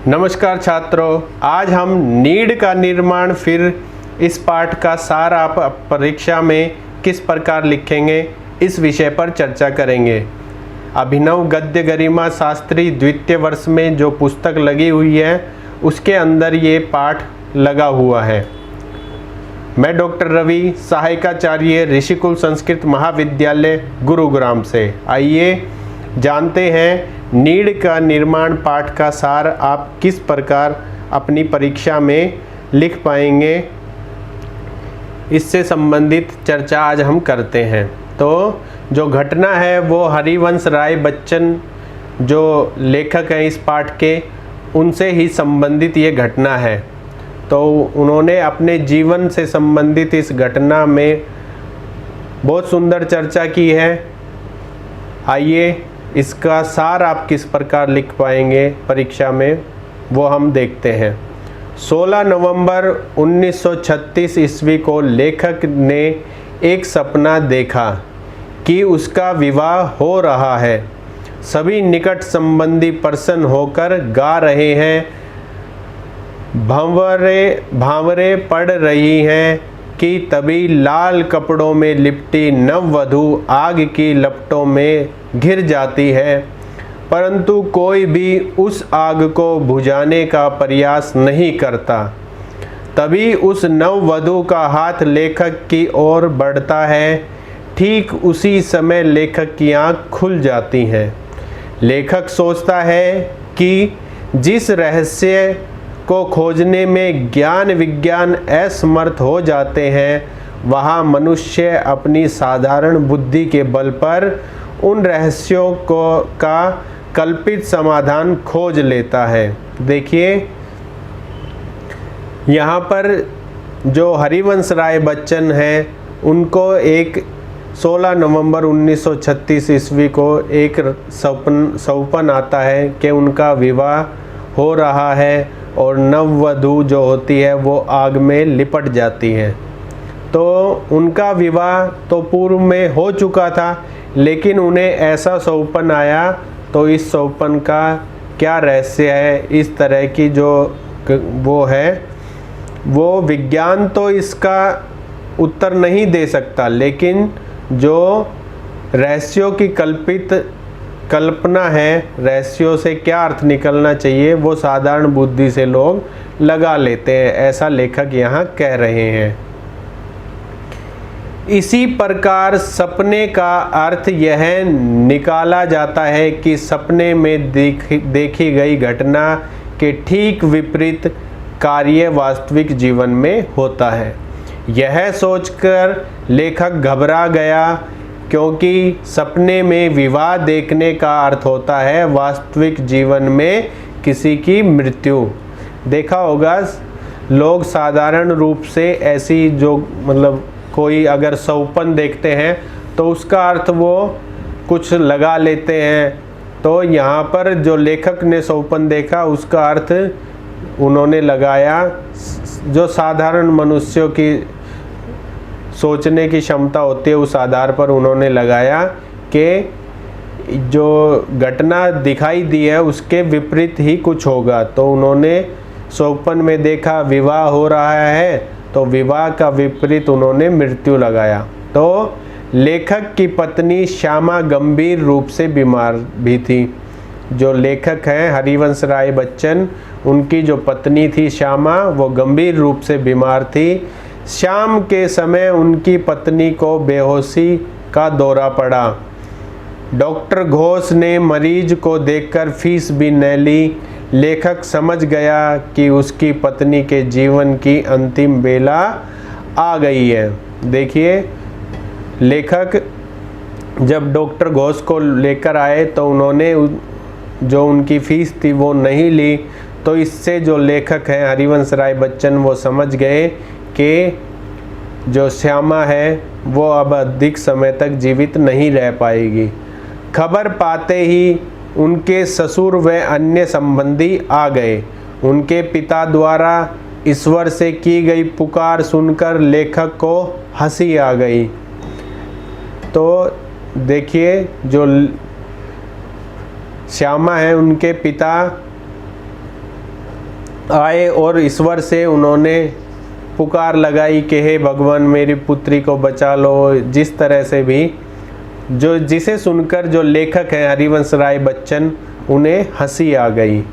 नमस्कार छात्रों, आज हम नीड का निर्माण फिर इस पाठ का सार आप परीक्षा में किस प्रकार लिखेंगे इस विषय पर चर्चा करेंगे। अभिनव गद्य गरिमा शास्त्री द्वितीय वर्ष में जो पुस्तक लगी हुई है उसके अंदर ये पाठ लगा हुआ है। मैं डॉक्टर रवि, सहायकाचार्य ऋषिकुल संस्कृत महाविद्यालय गुरुग्राम से। आइए जानते हैं नीड का निर्माण पाठ का सार आप किस प्रकार अपनी परीक्षा में लिख पाएंगे, इससे संबंधित चर्चा आज हम करते हैं। तो जो घटना है वो हरिवंश राय बच्चन जो लेखक हैं इस पाठ के, उनसे ही संबंधित ये घटना है। तो उन्होंने अपने जीवन से संबंधित इस घटना में बहुत सुंदर चर्चा की है। आइए इसका सार आप किस प्रकार लिख पाएंगे परीक्षा में वो हम देखते हैं। 16 नवंबर 1936 ईस्वी को लेखक ने एक सपना देखा कि उसका विवाह हो रहा है। सभी निकट संबंधी प्रसन्न होकर गा रहे हैं, भांवरे पड़ रही हैं कि तभी लाल कपड़ों में लिपटी नववधू आग की लपटों में घिर जाती है, परंतु कोई भी उस आग को बुझाने का प्रयास नहीं करता। तभी उस नववधू का हाथ लेखक की ओर बढ़ता है। ठीक उसी समय लेखक की आँख खुल जाती हैं। लेखक सोचता है कि जिस रहस्य को खोजने में ज्ञान विज्ञान असमर्थ हो जाते हैं, वहाँ मनुष्य अपनी साधारण बुद्धि के बल पर उन रहस्यों का कल्पित समाधान खोज लेता है। देखिए यहाँ पर जो हरिवंश राय बच्चन हैं उनको एक 16 नवंबर 1936 ईस्वी को एक सपन आता है कि उनका विवाह हो रहा है और नववधू जो होती है वो आग में लिपट जाती है। तो उनका विवाह तो पूर्व में हो चुका था, लेकिन उन्हें ऐसा सौपन आया। तो इस सौपन का क्या रहस्य है, इस तरह की जो वो है, वो विज्ञान तो इसका उत्तर नहीं दे सकता, लेकिन जो रहस्यों की कल्पना है, रहस्यों से क्या अर्थ निकलना चाहिए, वो साधारण बुद्धि से लोग लगा लेते हैं, ऐसा लेखक यहाँ कह रहे हैं। इसी प्रकार सपने का अर्थ यह निकाला जाता है कि सपने में देखी गई घटना के ठीक विपरीत कार्य वास्तविक जीवन में होता है। यह सोचकर लेखक घबरा गया, क्योंकि सपने में विवाह देखने का अर्थ होता है वास्तविक जीवन में किसी की मृत्यु। देखा होगा लोग साधारण रूप से ऐसी जो कोई अगर सौपन देखते हैं तो उसका अर्थ वो कुछ लगा लेते हैं। तो यहाँ पर जो लेखक ने सौपन देखा उसका अर्थ उन्होंने लगाया, जो साधारण मनुष्यों की सोचने की क्षमता होती है उस आधार पर उन्होंने लगाया कि जो घटना दिखाई दी है उसके विपरीत ही कुछ होगा। तो उन्होंने सौपन में देखा विवाह हो रहा है, तो विवाह का विपरीत उन्होंने मृत्यु लगाया। तो लेखक की पत्नी श्यामा गंभीर रूप से बीमार भी थी। जो लेखक हैं हरिवंश राय बच्चन, उनकी जो पत्नी थी श्यामा, वो गंभीर रूप से बीमार थी। शाम के समय उनकी पत्नी को बेहोशी का दौरा पड़ा। डॉक्टर घोष ने मरीज को देखकर फीस भी न ली। लेखक समझ गया कि उसकी पत्नी के जीवन की अंतिम बेला आ गई है। देखिए लेखक जब डॉक्टर घोष को लेकर आए तो उन्होंने जो उनकी फीस थी वो नहीं ली। तो इससे जो लेखक हैं हरिवंश राय बच्चन वो समझ गए कि जो श्यामा है वो अब अधिक समय तक जीवित नहीं रह पाएगी। खबर पाते ही उनके ससुर व अन्य संबंधी आ गए। उनके पिता द्वारा ईश्वर से की गई पुकार सुनकर लेखक को हंसी आ गई। तो देखिए जो श्यामा है उनके पिता आए और ईश्वर से उन्होंने पुकार लगाई कि हे भगवान मेरी पुत्री को बचा लो। जिस तरह से भी जिसे सुनकर जो लेखक हैं हरिवंश राय बच्चन, उन्हें हंसी आ गई।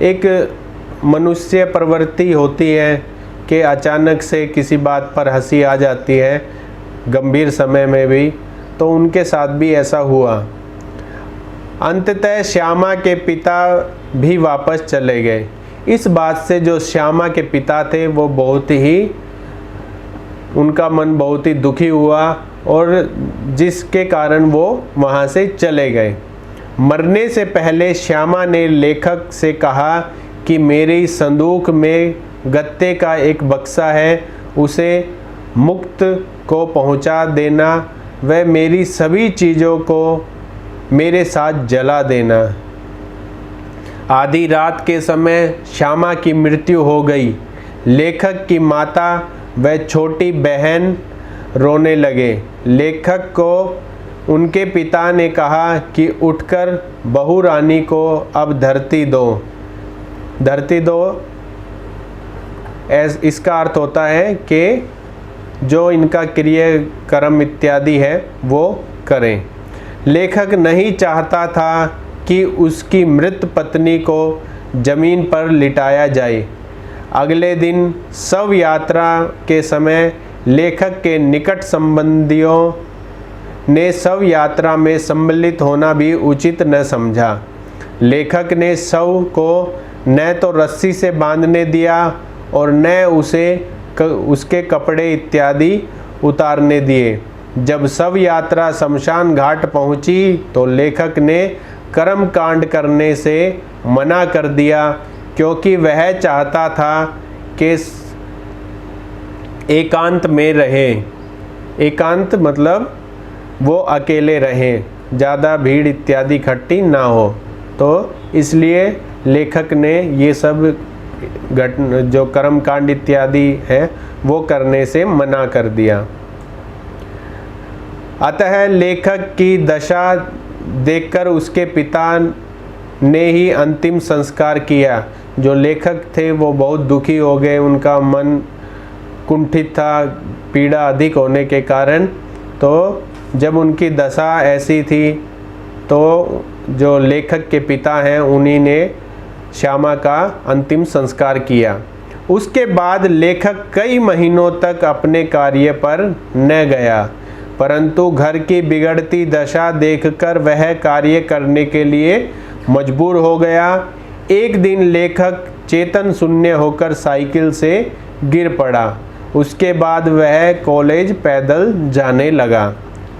एक मनुष्य प्रवृत्ति होती है कि अचानक से किसी बात पर हंसी आ जाती है, गंभीर समय में भी, तो उनके साथ भी ऐसा हुआ। अंततः श्यामा के पिता भी वापस चले गए। इस बात से जो श्यामा के पिता थे वो उनका मन बहुत ही दुखी हुआ और जिसके कारण वो वहाँ से चले गए। मरने से पहले श्यामा ने लेखक से कहा कि मेरी संदूक में गत्ते का एक बक्सा है, उसे मुक्त को पहुँचा देना, वह मेरी सभी चीज़ों को मेरे साथ जला देना। आधी रात के समय श्यामा की मृत्यु हो गई। लेखक की माता व छोटी बहन रोने लगे। लेखक को उनके पिता ने कहा कि उठकर बहू रानी को अब धरती दो। धरती दो इसका अर्थ होता है कि जो इनका क्रियाक्रम इत्यादि है वो करें। लेखक नहीं चाहता था कि उसकी मृत पत्नी को जमीन पर लिटाया जाए। अगले दिन शव यात्रा के समय लेखक के निकट संबंधियों ने शव यात्रा में सम्मिलित होना भी उचित न समझा। लेखक ने शव को न तो रस्सी से बांधने दिया और न उसके कपड़े इत्यादि उतारने दिए। जब शव यात्रा शमशान घाट पहुंची तो लेखक ने कर्म कांड करने से मना कर दिया, क्योंकि वह चाहता था कि एकांत में रहे। एकांत मतलब वो अकेले रहें, ज़्यादा भीड़ इत्यादि इकट्ठी ना हो। तो इसलिए लेखक ने ये सब जो कर्म कांड इत्यादि है वो करने से मना कर दिया। अतः लेखक की दशा देखकर उसके पिता ने ही अंतिम संस्कार किया। जो लेखक थे वो बहुत दुखी हो गए, उनका मन कुंठित था पीड़ा अधिक होने के कारण। तो जब उनकी दशा ऐसी थी तो जो लेखक के पिता हैं उन्हीं ने श्यामा का अंतिम संस्कार किया। उसके बाद लेखक कई महीनों तक अपने कार्य पर न गया, परंतु घर की बिगड़ती दशा देखकर वह कार्य करने के लिए मजबूर हो गया। एक दिन लेखक चेतन शून्य होकर साइकिल से गिर पड़ा। उसके बाद वह कॉलेज पैदल जाने लगा।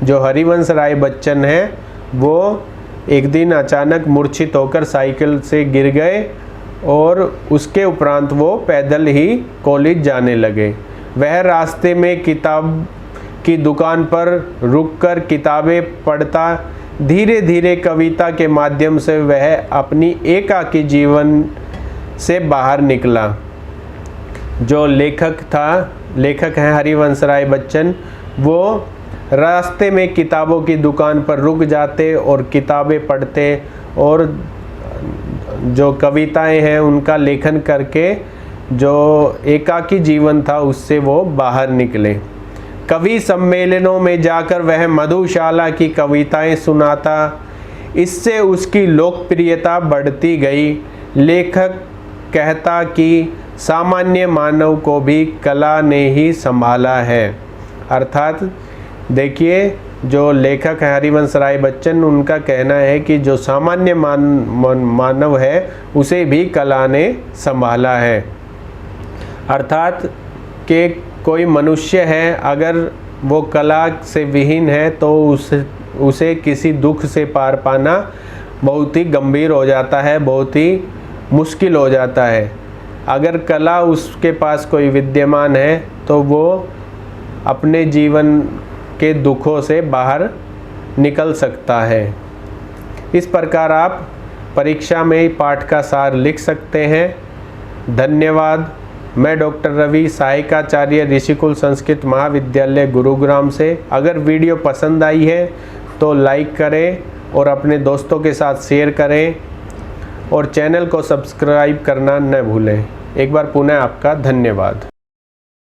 जो हरिवंश राय बच्चन है वो एक दिन अचानक मूर्छित होकर साइकिल से गिर गए और उसके उपरांत वो पैदल ही कॉलेज जाने लगे। वह रास्ते में किताब की दुकान पर रुककर किताबें पढ़ता। धीरे धीरे कविता के माध्यम से वह अपनी एकाकी जीवन से बाहर निकला। जो लेखक हैं हरिवंश राय बच्चन, वो रास्ते में किताबों की दुकान पर रुक जाते और किताबें पढ़ते और जो कविताएं हैं उनका लेखन करके जो एकाकी जीवन था उससे वो बाहर निकले। कवि सम्मेलनों में जाकर वह मधुशाला की कविताएं सुनाता। इससे उसकी लोकप्रियता बढ़ती गई। लेखक कहता कि सामान्य मानव को भी कला ने ही संभाला है। अर्थात देखिए, जो लेखक है हरिवंश राय बच्चन, उनका कहना है कि जो सामान्य मानव है उसे भी कला ने संभाला है। अर्थात कि कोई मनुष्य है, अगर वो कला से विहीन है तो उसे किसी दुख से पार पाना बहुत ही गंभीर हो जाता है, बहुत ही मुश्किल हो जाता है। अगर कला उसके पास कोई विद्यमान है तो वो अपने जीवन के दुखों से बाहर निकल सकता है। इस प्रकार आप परीक्षा में पाठ का सार लिख सकते हैं। धन्यवाद। मैं डॉक्टर रवि, सहायकाचार्य ऋषिकुल संस्कृत महाविद्यालय गुरुग्राम से। अगर वीडियो पसंद आई है तो लाइक करें और अपने दोस्तों के साथ शेयर करें। और चैनल को सब्सक्राइब करना न भूलें। एक बार पुनः आपका धन्यवाद।